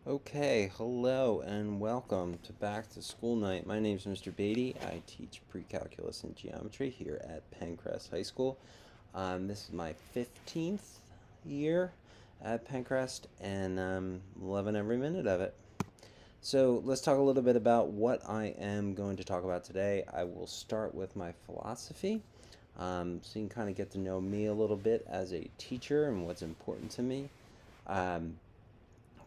Okay, hello and welcome to Back to School Night. My name is Mr. Beatty. I teach pre-calculus and geometry here at Pencrest High School. This is my 15th year at Pencrest, and I'm loving every minute of it. So let's talk a little bit about what I am going to talk about today. I will start with my philosophy, so you can kind of get to know me a little bit as a teacher and what's important to me. Um,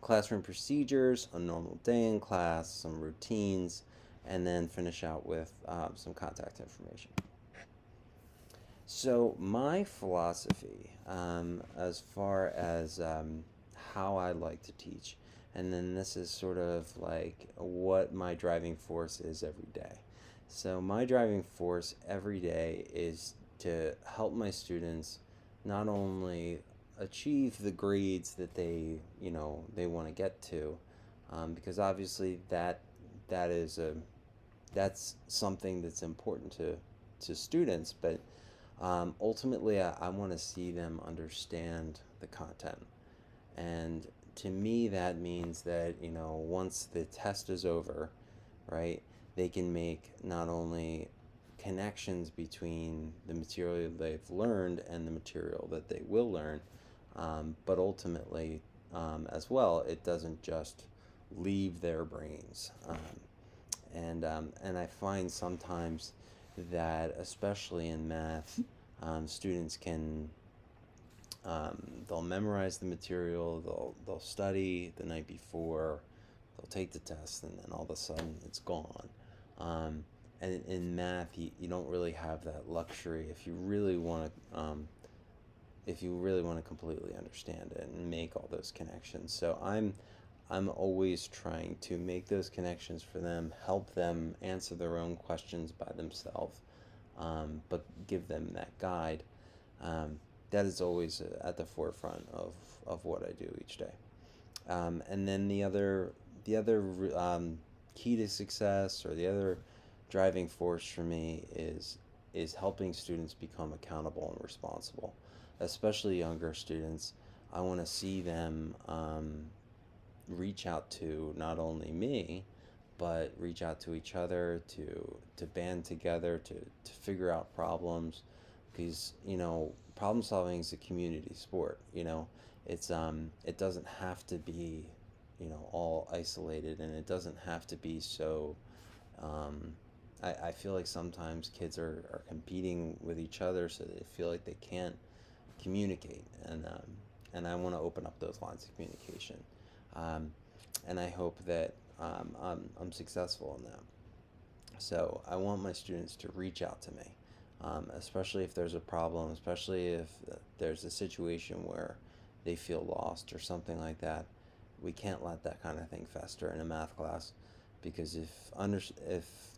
Classroom procedures, a normal day in class, some routines, and then finish out with some contact information. So, my philosophy, as far as how I like to teach, and then this is sort of like what my driving force is every day. So, my driving force every day is to help my students not only achieve the grades that they want to get to, because obviously that is a that's something that's important to students, but ultimately, I want to see them understand the content. And to me, that means that, once the test is over, right, they can make not only connections between the material they've learned and the material that they will learn, but ultimately, as well, it doesn't just leave their brains. And I find sometimes that, especially in math, students can they'll memorize the material, they'll study the night before, they'll take the test, and then all of a sudden it's gone. Um, and in math, you don't really have that luxury if you really want to completely understand it and make all those connections. So I'm always trying to make those connections for them, help them answer their own questions by themselves, but give them that guide. Um, that is always at the forefront of what I do each day. And then the other key to success, or the other driving force for me, is helping students become accountable and responsible, especially younger students. I want to see them reach out to not only me, but reach out to each other, to band together, to figure out problems, because problem solving is a community sport. It doesn't have to be all isolated, and it doesn't have to be so. um, I feel like sometimes kids are competing with each other, so they feel like they can't communicate, and I want to open up those lines of communication, um, and I hope that I'm successful in that. So I want my students to reach out to me, especially if there's a problem, especially if there's a situation where they feel lost or something like that. We can't let that kind of thing fester in a math class, because if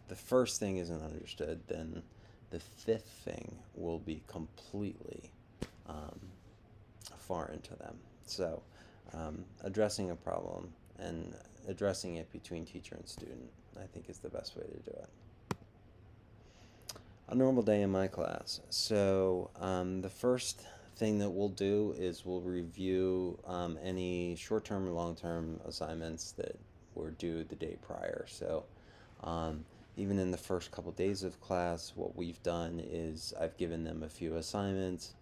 the first thing isn't understood, then the fifth thing will be completely um, foreign to them. So, addressing a problem and addressing it between teacher and student, I think, is the best way to do it. A normal day in my class. So, the first thing that we'll do is we'll review any short term or long term assignments that were due the day prior. So, um, even in the first couple days of class, what we've done is I've given them a few assignments,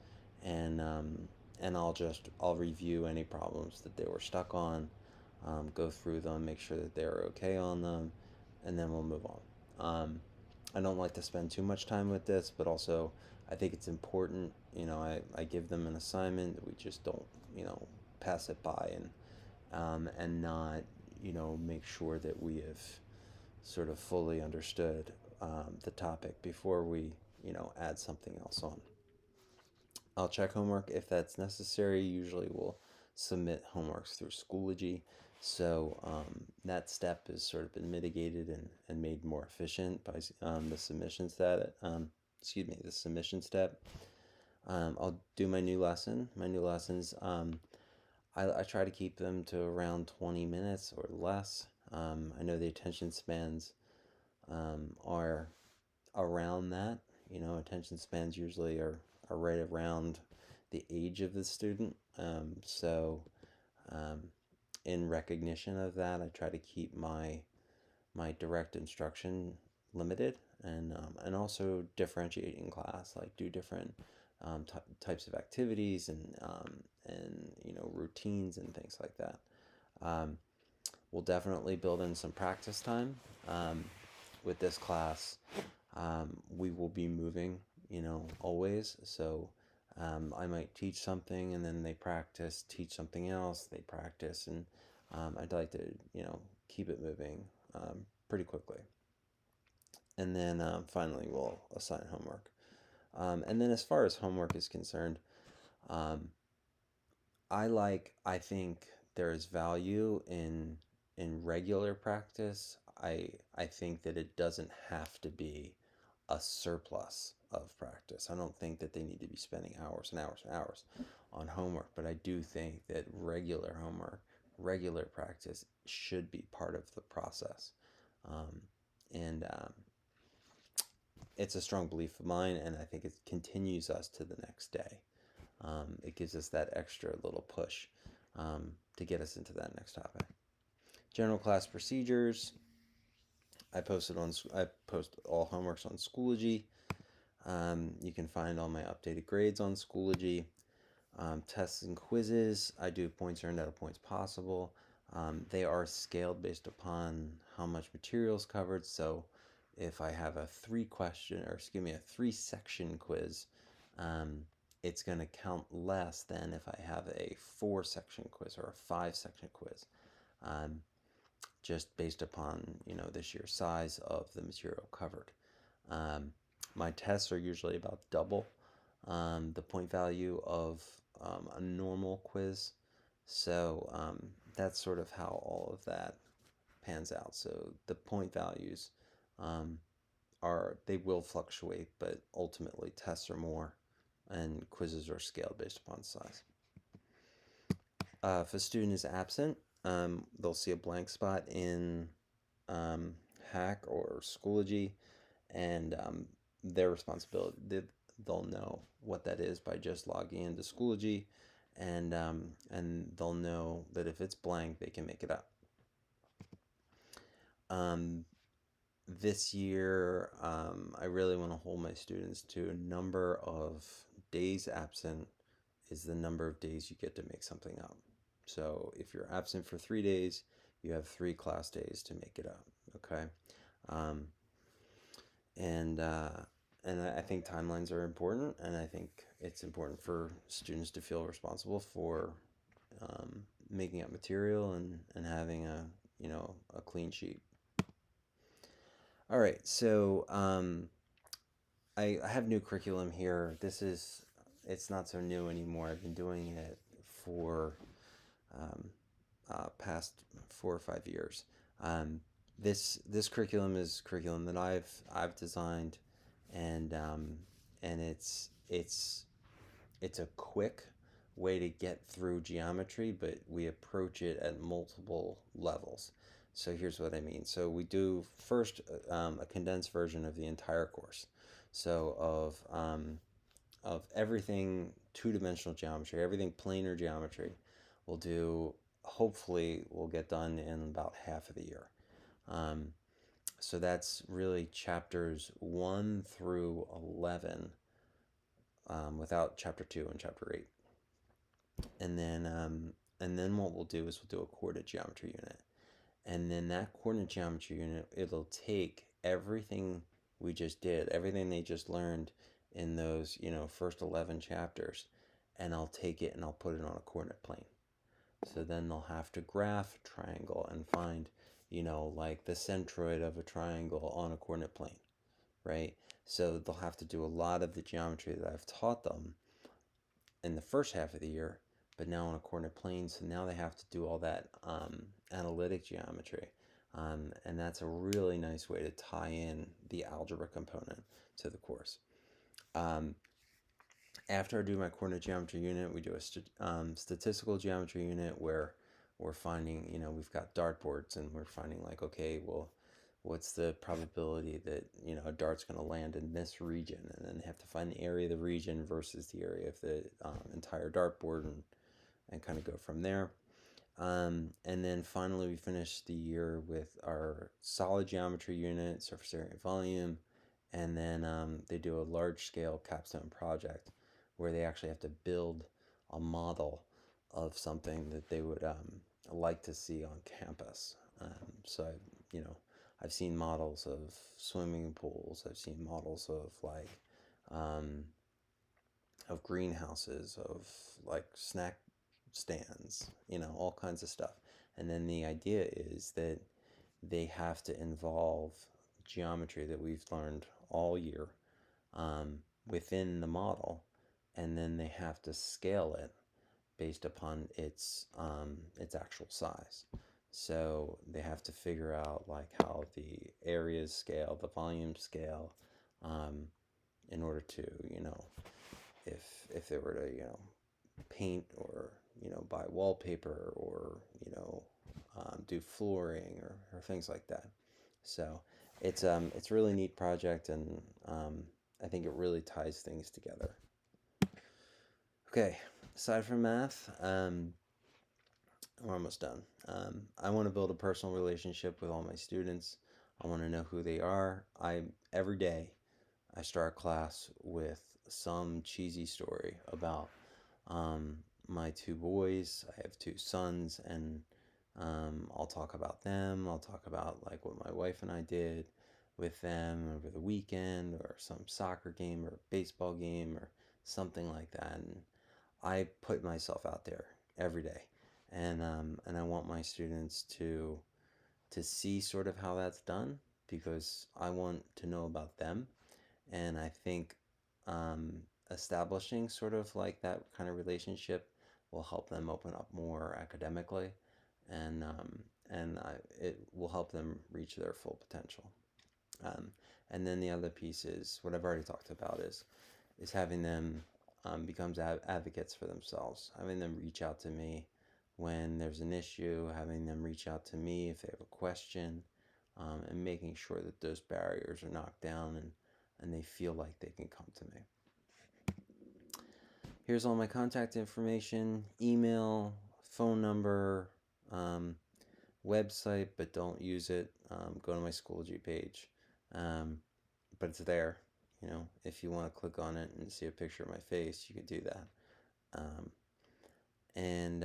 and I'll review any problems that they were stuck on, go through them, make sure that they're okay on them, and then we'll move on. I don't like to spend too much time with this, but also I think it's important. I give them an assignment. We just don't, pass it by, and not, make sure that we have sort of fully understood the topic before we, add something else on. I'll check homework if that's necessary. Usually we'll submit homeworks through Schoology. So that step has sort of been mitigated and made more efficient by the submission step. The submission step. I'll do my new lesson. My new lessons, I try to keep them to around 20 minutes or less. I know the attention spans are around that. Attention spans usually are right around the age of the student. So um, in recognition of that, I try to keep my direct instruction limited, and also differentiate in class, like do different types of activities, and routines and things like that. Um, we'll definitely build in some practice time. With this class, we will be moving, always. So I might teach something and then they practice, teach something else, they practice, and I'd like to, keep it moving pretty quickly. And then finally, we'll assign homework. And then as far as homework is concerned, um, I think there is value in regular practice. I think that it doesn't have to be a surplus of practice. I don't think that they need to be spending hours and hours and hours on homework, but I do think that regular homework, regular practice should be part of the process. Um, and It's a strong belief of mine, and I think it continues us to the next day. It gives us that extra little push to get us into that next topic. General class procedures. I post all homeworks on Schoology. You can find all my updated grades on Schoology. Tests and quizzes, I do points earned out of points possible. They are scaled based upon how much material is covered. So if I have a 3 section quiz, um, it's going to count less than if I have a 4 section quiz or a 5 section quiz, um, just based upon the sheer size of the material covered. Um, my tests are usually about double the point value of a normal quiz. So that's sort of how all of that pans out. So the point values um, they will fluctuate, but ultimately tests are more and quizzes are scaled based upon size. If a student is absent, they'll see a blank spot in um, Hack or Schoology, and their responsibility. They'll know what that is by just logging into Schoology, and they'll know that if it's blank, they can make it up. This year, I really want to hold my students to a number of days absent is the number of days you get to make something up. So if you're absent for 3 days, you have 3 class days to make it up. Okay. Um, and uh, and I think timelines are important, and I think it's important for students to feel responsible for making up material and having a clean sheet. All right, so I have new curriculum here. It's not so new anymore. I've been doing it for um, past 4 or 5 years. This curriculum is curriculum that I've designed, and it's a quick way to get through geometry, but we approach it at multiple levels. So here's what I mean. So we do first a condensed version of the entire course. So of everything two-dimensional geometry, everything planar geometry, we'll do. Hopefully, we'll get done in about half of the year. Um, so that's really chapters 1 through 11, without chapter 2 and chapter 8. And then what we'll do is we'll do a coordinate geometry unit. And then that coordinate geometry unit, it'll take everything we just did, everything they just learned in those, first 11 chapters, and I'll take it and I'll put it on a coordinate plane. So then they'll have to graph a triangle and find, like the centroid of a triangle on a coordinate plane, right? So they'll have to do a lot of the geometry that I've taught them in the first half of the year, but now on a coordinate plane. So now they have to do all that analytic geometry. And that's a really nice way to tie in the algebra component to the course. After I do my coordinate geometry unit, we do a statistical geometry unit where we're finding, we've got dartboards and we're finding like, okay, well, what's the probability that, a dart's going to land in this region? And then they have to find the area of the region versus the area of the entire dartboard, and kind of go from there. And then finally, we finished the year with our solid geometry unit, surface area and volume, and then they do a large scale capstone project where they actually have to build a model of something that they would like to see on campus. So I've seen models of swimming pools. I've seen models um, of greenhouses, of like snack stands, all kinds of stuff. And then the idea is that they have to involve geometry that we've learned all year within the model, and then they have to scale it based upon its actual size. So they have to figure out like how the areas scale, the volume scale, um, in order to if they were to paint or buy wallpaper or do flooring or things like that. So it's a really neat project, and I think it really ties things together. Okay, aside from math, we're almost done. I want to build a personal relationship with all my students. I want to know who they are. Every day I start class with some cheesy story about um, my two boys. I have two sons, and I'll talk about them. I'll talk about like what my wife and I did with them over the weekend, or some soccer game or baseball game or something like that. And I put myself out there every day, and I want my students to see sort of how that's done, because I want to know about them. And I think um, establishing sort of like that kind of relationship will help them open up more academically, and it will help them reach their full potential. Um, and then the other piece is what I've already talked about is having them becomes advocates for themselves, having them reach out to me when there's an issue, having them reach out to me if they have a question, and making sure that those barriers are knocked down, and they feel like they can come to me. Here's all my contact information: email, phone number, website, but don't use it. Go to my Schoology page. Um, but it's there. If you want to click on it and see a picture of my face, you can do that. Um, and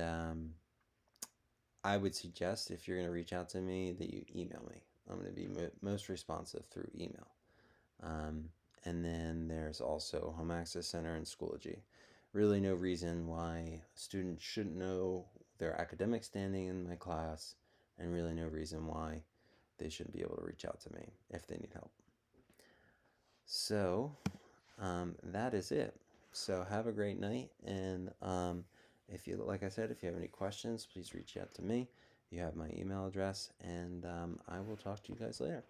I would suggest, if you're going to reach out to me, that you email me. I'm going to be most responsive through email. Um, and then there's also Home Access Center and Schoology. Really no reason why students shouldn't know their academic standing in my class, and really no reason why they shouldn't be able to reach out to me if they need help. So that is it. So have a great night, and if you, like I said, if you have any questions, please reach out to me. You have my email address, and I will talk to you guys later.